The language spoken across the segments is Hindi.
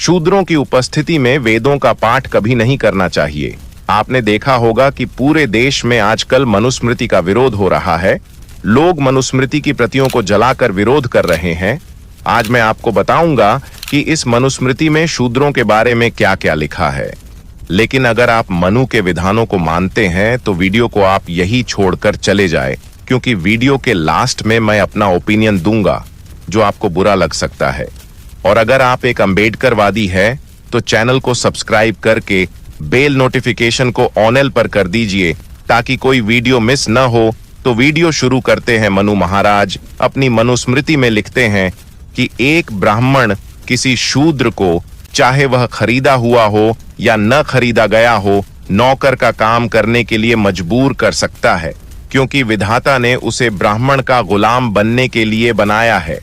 शूद्रों की उपस्थिति में वेदों का पाठ कभी नहीं करना चाहिए। आपने देखा होगा कि पूरे देश में आजकल मनुस्मृति का विरोध हो रहा है। लोग मनुस्मृति की प्रतियों को जलाकर विरोध कर रहे हैं। आज मैं आपको बताऊंगा कि इस मनुस्मृति में शूद्रों के बारे में क्या क्या लिखा है। लेकिन अगर आप मनु के विधानों को मानते हैं तो वीडियो को आप यही छोड़कर चले जाए, क्योंकि वीडियो के लास्ट में मैं अपना ओपिनियन दूंगा जो आपको बुरा लग सकता है। और अगर आप एक अंबेडकरवादी है तो चैनल को सब्सक्राइब करके बेल नोटिफिकेशन को ऑन पर कर दीजिए ताकि कोई वीडियो मिस न हो। तो वीडियो शुरू करते हैं। मनु महाराज अपनी मनुस्मृति में लिखते हैं कि एक ब्राह्मण किसी शूद्र को, चाहे वह खरीदा हुआ हो या न खरीदा गया हो, नौकर का काम करने के लिए मजबूर कर सकता है, क्योंकि विधाता ने उसे ब्राह्मण का गुलाम बनने के लिए बनाया है।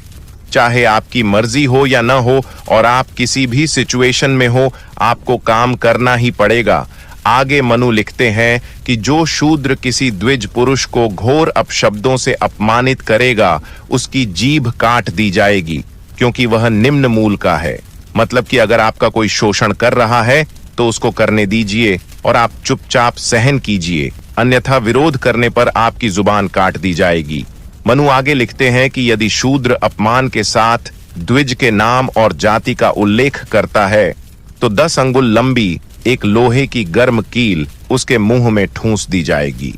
चाहे आपकी मर्जी हो या न हो और आप किसी भी सिचुएशन में हो, आपको काम करना ही पड़ेगा। आगे मनु लिखते हैं कि जो शूद्र किसी द्विज पुरुष को घोर अपशब्दों से अपमानित करेगा, उसकी जीभ काट दी जाएगी, क्योंकि वह निम्न मूल का है। मतलब कि अगर आपका कोई शोषण कर रहा है तो उसको करने दीजिए और आप चुपचाप सहन कीजिए, अन्यथा विरोध करने पर आपकी जुबान काट दी जाएगी। मनु आगे लिखते हैं कि यदि शूद्र अपमान के साथ द्विज के नाम और जाति का उल्लेख करता है तो 10 अंगुल लंबी एक लोहे की गर्म कील उसके मुंह में ठूंस दी जाएगी।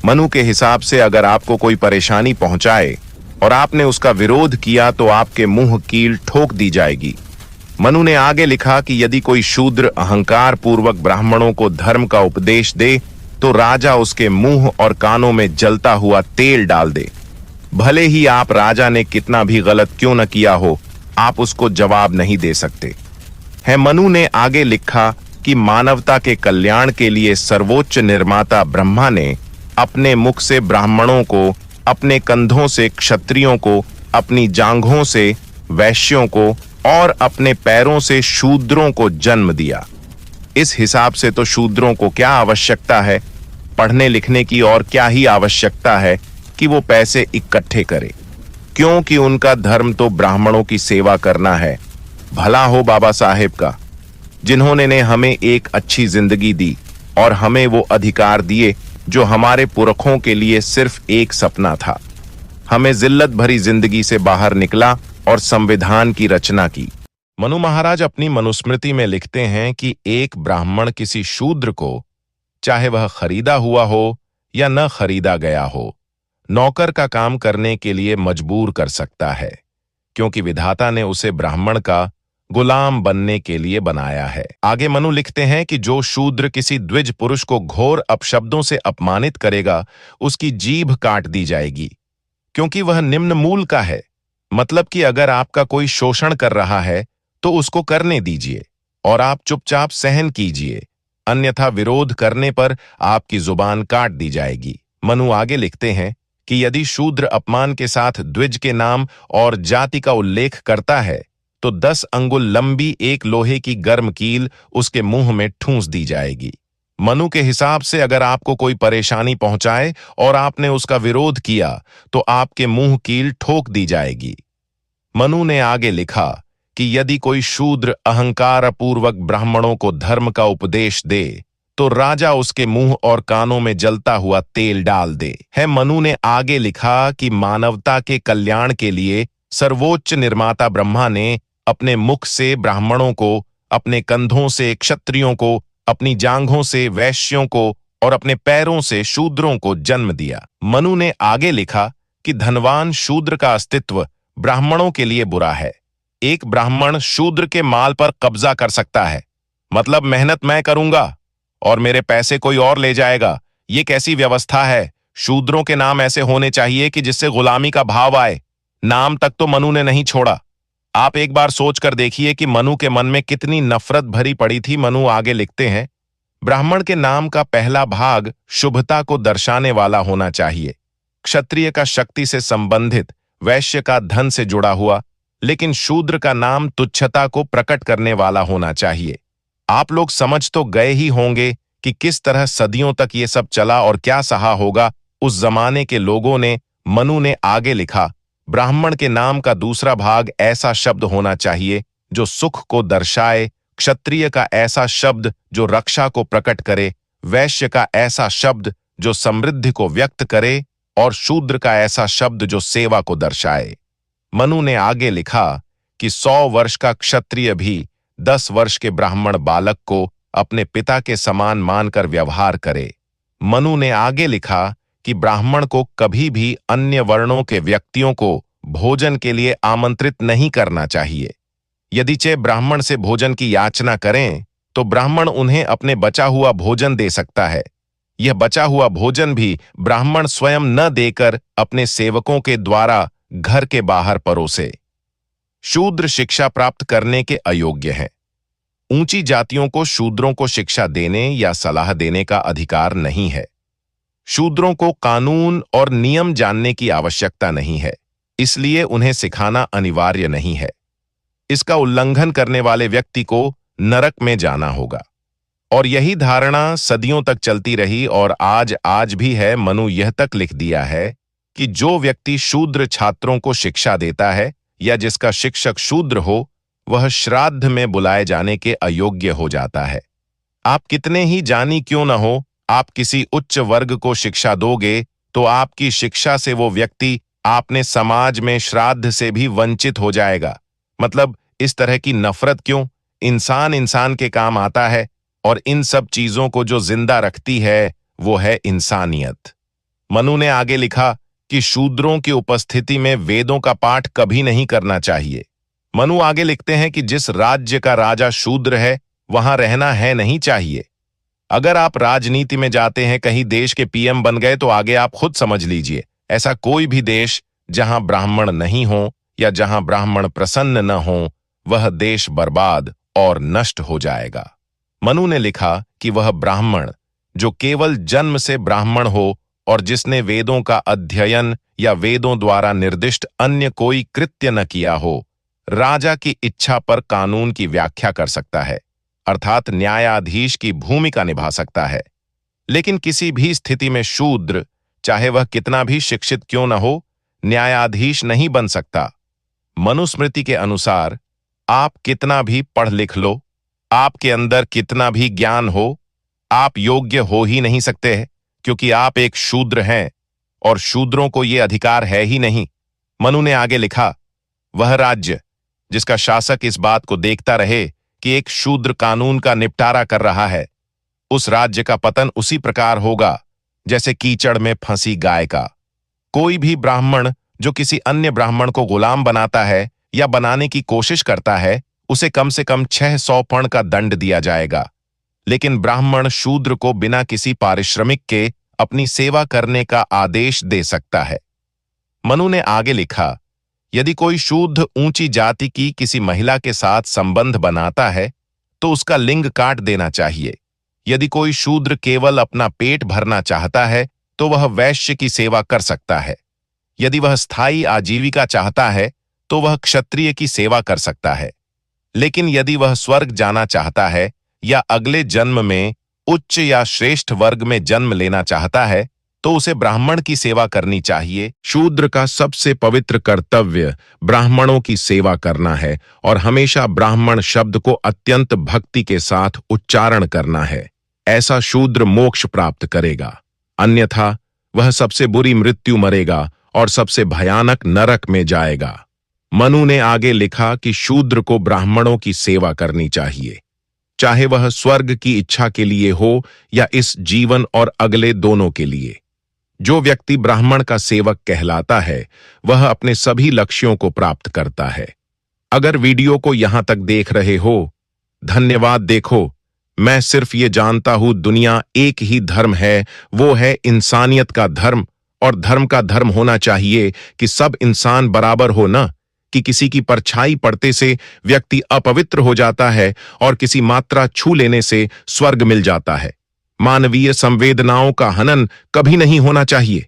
मनु के हिसाब से अगर आपको कोई परेशानी पहुंचाए और आपने उसका विरोध किया तो आपके मुंह कील ठोक दी जाएगी। मनु ने आगे लिखा कि यदि कोई शूद्र अहंकार पूर्वक ब्राह्मणों को धर्म का उपदेश दे तो राजा उसके मुंह और कानों में जलता हुआ तेल डाल दे। भले ही आप राजा ने कितना भी गलत क्यों न किया हो, आप उसको जवाब नहीं दे सकते हैं। मनु ने आगे लिखा कि मानवता के कल्याण के लिए सर्वोच्च निर्माता ब्रह्मा ने अपने मुख से ब्राह्मणों को, अपने कंधों से क्षत्रियों को, अपनी जांघों से वैश्यों को और अपने पैरों से शूद्रों को जन्म दिया। इस हिसाब से तो शूद्रों को क्या आवश्यकता है पढ़ने लिखने की, और क्या ही आवश्यकता है कि वो पैसे इकट्ठे करे, क्योंकि उनका धर्म तो ब्राह्मणों की सेवा करना है। भला हो बाबा साहेब का, जिन्होंने ने हमें एक अच्छी जिंदगी दी और हमें वो अधिकार दिए जो हमारे पुरखों के लिए सिर्फ एक सपना था। हमें जिल्लत भरी जिंदगी से बाहर निकला और संविधान की रचना की। मनु महाराज अपनी मनुस्मृति में लिखते हैं कि एक ब्राह्मण किसी शूद्र को, चाहे वह खरीदा हुआ हो या न खरीदा गया हो, नौकर का काम करने के लिए मजबूर कर सकता है, क्योंकि विधाता ने उसे ब्राह्मण का गुलाम बनने के लिए बनाया है। आगे मनु लिखते हैं कि जो शूद्र किसी द्विज पुरुष को घोर अपशब्दों से अपमानित करेगा, उसकी जीभ काट दी जाएगी, क्योंकि वह निम्न मूल का है। मतलब कि अगर आपका कोई शोषण कर रहा है तो उसको करने दीजिए और आप चुपचाप सहन कीजिए, अन्यथा विरोध करने पर आपकी जुबान काट दी जाएगी। मनु आगे लिखते हैं कि यदि शूद्र अपमान के साथ द्विज के नाम और जाति का उल्लेख करता है तो 10 अंगुल लंबी एक लोहे की गर्म कील उसके मुंह में ठूंस दी जाएगी। मनु के हिसाब से अगर आपको कोई परेशानी पहुंचाए और आपने उसका विरोध किया तो आपके मुंह कील ठोक दी जाएगी। मनु ने आगे लिखा कि यदि कोई शूद्र अहंकार पूर्वक ब्राह्मणों को धर्म का उपदेश दे तो राजा उसके मुंह और कानों में जलता हुआ तेल डाल दे। है मनु ने आगे लिखा कि मानवता के कल्याण के लिए सर्वोच्च निर्माता ब्रह्मा ने अपने मुख से ब्राह्मणों को, अपने कंधों से क्षत्रियों को, अपनी जांघों से वैश्यों को और अपने पैरों से शूद्रों को जन्म दिया। मनु ने आगे लिखा कि धनवान शूद्र का अस्तित्व ब्राह्मणों के लिए बुरा है। एक ब्राह्मण शूद्र के माल पर कब्जा कर सकता है, मतलब मेहनत मैं करूंगा और मेरे पैसे कोई और ले जाएगा। ये कैसी व्यवस्था है? शूद्रों के नाम ऐसे होने चाहिए कि जिससे गुलामी का भाव आए। नाम तक तो मनु ने नहीं छोड़ा। आप एक बार सोच कर देखिए कि मनु के मन में कितनी नफरत भरी पड़ी थी। मनु आगे लिखते हैं, ब्राह्मण के नाम का पहला भाग शुभता को दर्शाने वाला होना चाहिए, क्षत्रिय का शक्ति से संबंधित, वैश्य का धन से जुड़ा हुआ, लेकिन शूद्र का नाम तुच्छता को प्रकट करने वाला होना चाहिए। आप लोग समझ तो गए ही होंगे कि किस तरह सदियों तक ये सब चला और क्या सहा होगा उस जमाने के लोगों ने। मनु ने आगे लिखा, ब्राह्मण के नाम का दूसरा भाग ऐसा शब्द होना चाहिए जो सुख को दर्शाए, क्षत्रिय का ऐसा शब्द जो रक्षा को प्रकट करे, वैश्य का ऐसा शब्द जो समृद्धि को व्यक्त करे और शूद्र का ऐसा शब्द जो सेवा को दर्शाए। मनु ने आगे लिखा कि 100 वर्ष का क्षत्रिय भी 10 वर्ष के ब्राह्मण बालक को अपने पिता के समान मानकर व्यवहार करे। मनु ने आगे लिखा कि ब्राह्मण को कभी भी अन्य वर्णों के व्यक्तियों को भोजन के लिए आमंत्रित नहीं करना चाहिए। यदि चे ब्राह्मण से भोजन की याचना करें तो ब्राह्मण उन्हें अपने बचा हुआ भोजन दे सकता है। यह बचा हुआ भोजन भी ब्राह्मण स्वयं न देकर अपने सेवकों के द्वारा घर के बाहर परोसे। शूद्र शिक्षा प्राप्त करने के अयोग्य हैं। ऊंची जातियों को शूद्रों को शिक्षा देने या सलाह देने का अधिकार नहीं है। शूद्रों को कानून और नियम जानने की आवश्यकता नहीं है, इसलिए उन्हें सिखाना अनिवार्य नहीं है। इसका उल्लंघन करने वाले व्यक्ति को नरक में जाना होगा। और यही धारणा सदियों तक चलती रही और आज भी है। मनु यह तक लिख दिया है कि जो व्यक्ति शूद्र छात्रों को शिक्षा देता है या जिसका शिक्षक शूद्र हो, वह श्राद्ध में बुलाए जाने के अयोग्य हो जाता है। आप कितने ही जानी क्यों न हो, आप किसी उच्च वर्ग को शिक्षा दोगे तो आपकी शिक्षा से वो व्यक्ति आपने समाज में श्राद्ध से भी वंचित हो जाएगा। मतलब इस तरह की नफरत क्यों? इंसान इंसान के काम आता है और इन सब चीजों को जो जिंदा रखती है वो है इंसानियत। मनु ने आगे लिखा कि शूद्रों की उपस्थिति में वेदों का पाठ कभी नहीं करना चाहिए। मनु आगे लिखते हैं कि जिस राज्य का राजा शूद्र है वहां रहना है नहीं चाहिए। अगर आप राजनीति में जाते हैं, कहीं देश के पीएम बन गए, तो आगे आप खुद समझ लीजिए, ऐसा कोई भी देश जहां ब्राह्मण नहीं हो या जहां ब्राह्मण प्रसन्न न हो, वह देश बर्बाद और नष्ट हो जाएगा। मनु ने लिखा कि वह ब्राह्मण जो केवल जन्म से ब्राह्मण हो और जिसने वेदों का अध्ययन या वेदों द्वारा निर्दिष्ट अन्य कोई कृत्य न किया हो, राजा की इच्छा पर कानून की व्याख्या कर सकता है, अर्थात न्यायाधीश की भूमिका निभा सकता है। लेकिन किसी भी स्थिति में शूद्र, चाहे वह कितना भी शिक्षित क्यों न हो, न्यायाधीश नहीं बन सकता। मनुस्मृति के अनुसार आप कितना भी पढ़ लिख लो, आपके अंदर कितना भी ज्ञान हो, आप योग्य हो ही नहीं सकते हैं, क्योंकि आप एक शूद्र हैं और शूद्रों को यह अधिकार है ही नहीं। मनु ने आगे लिखा, वह राज्य जिसका शासक इस बात को देखता रहे कि एक शूद्र कानून का निपटारा कर रहा है, उस राज्य का पतन उसी प्रकार होगा जैसे कीचड़ में फंसी गाय का। कोई भी ब्राह्मण जो किसी अन्य ब्राह्मण को गुलाम बनाता है या बनाने की कोशिश करता है, उसे कम से कम 600 पर्ण का दंड दिया जाएगा। लेकिन ब्राह्मण शूद्र को बिना किसी पारिश्रमिक के अपनी सेवा करने का आदेश दे सकता है। मनु ने आगे लिखा, यदि कोई शूद्र ऊंची जाति की किसी महिला के साथ संबंध बनाता है तो उसका लिंग काट देना चाहिए। यदि कोई शूद्र केवल अपना पेट भरना चाहता है तो वह वैश्य की सेवा कर सकता है। यदि वह स्थायी आजीविका चाहता है तो वह क्षत्रिय की सेवा कर सकता है। लेकिन यदि वह स्वर्ग जाना चाहता है या अगले जन्म में उच्च या श्रेष्ठ वर्ग में जन्म लेना चाहता है तो उसे ब्राह्मण की सेवा करनी चाहिए। शूद्र का सबसे पवित्र कर्तव्य ब्राह्मणों की सेवा करना है और हमेशा ब्राह्मण शब्द को अत्यंत भक्ति के साथ उच्चारण करना है। ऐसा शूद्र मोक्ष प्राप्त करेगा, अन्यथा वह सबसे बुरी मृत्यु मरेगा और सबसे भयानक नरक में जाएगा। मनु ने आगे लिखा कि शूद्र को ब्राह्मणों की सेवा करनी चाहिए, चाहे वह स्वर्ग की इच्छा के लिए हो या इस जीवन और अगले दोनों के लिए। जो व्यक्ति ब्राह्मण का सेवक कहलाता है वह अपने सभी लक्ष्यों को प्राप्त करता है। अगर वीडियो को यहां तक देख रहे हो, धन्यवाद। देखो, मैं सिर्फ ये जानता हूं दुनिया एक ही धर्म है, वो है इंसानियत का धर्म। और धर्म का धर्म होना चाहिए कि सब इंसान बराबर हो, न कि किसी की परछाई पड़ते से व्यक्ति अपवित्र हो जाता है और किसी मात्रा छू लेने से स्वर्ग मिल जाता है। मानवीय संवेदनाओं का हनन कभी नहीं होना चाहिए।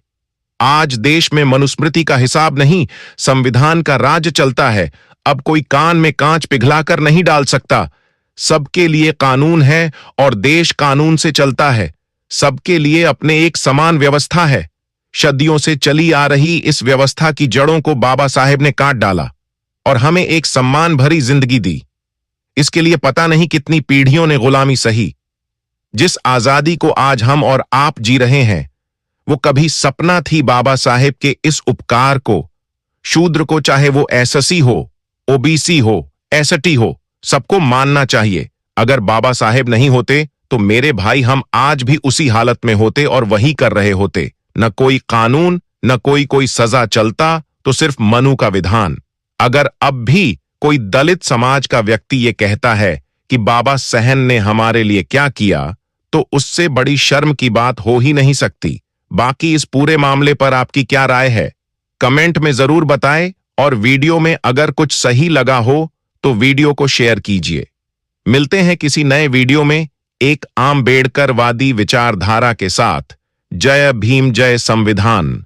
आज देश में मनुस्मृति का हिसाब नहीं, संविधान का राज चलता है। अब कोई कान में कांच पिघलाकर नहीं डाल सकता। सबके लिए कानून है और देश कानून से चलता है। सबके लिए अपने एक समान व्यवस्था है। सदियों से चली आ रही इस व्यवस्था की जड़ों को बाबा साहेब ने काट डाला और हमें एक सम्मान भरी जिंदगी दी। इसके लिए पता नहीं कितनी पीढ़ियों ने गुलामी सही। जिस आजादी को आज हम और आप जी रहे हैं, वो कभी सपना थी बाबा साहेब के इस उपकार को। शूद्र को चाहे वो एससी हो, ओबीसी हो, एसटी हो, सबको मानना चाहिए। अगर बाबा साहेब नहीं होते तो मेरे भाई हम आज भी उसी हालत में होते और वही कर रहे होते। न कोई कानून, न कोई सजा चलता, तो सिर्फ मनु का विधान। अगर अब भी कोई दलित समाज का व्यक्ति ये कहता है कि बाबा सहन ने हमारे लिए क्या किया, तो उससे बड़ी शर्म की बात हो ही नहीं सकती। बाकी इस पूरे मामले पर आपकी क्या राय है, कमेंट में जरूर बताएं, और वीडियो में अगर कुछ सही लगा हो तो वीडियो को शेयर कीजिए। मिलते हैं किसी नए वीडियो में एक आम्बेडकरवादी विचारधारा के साथ। जय भीम, जय संविधान।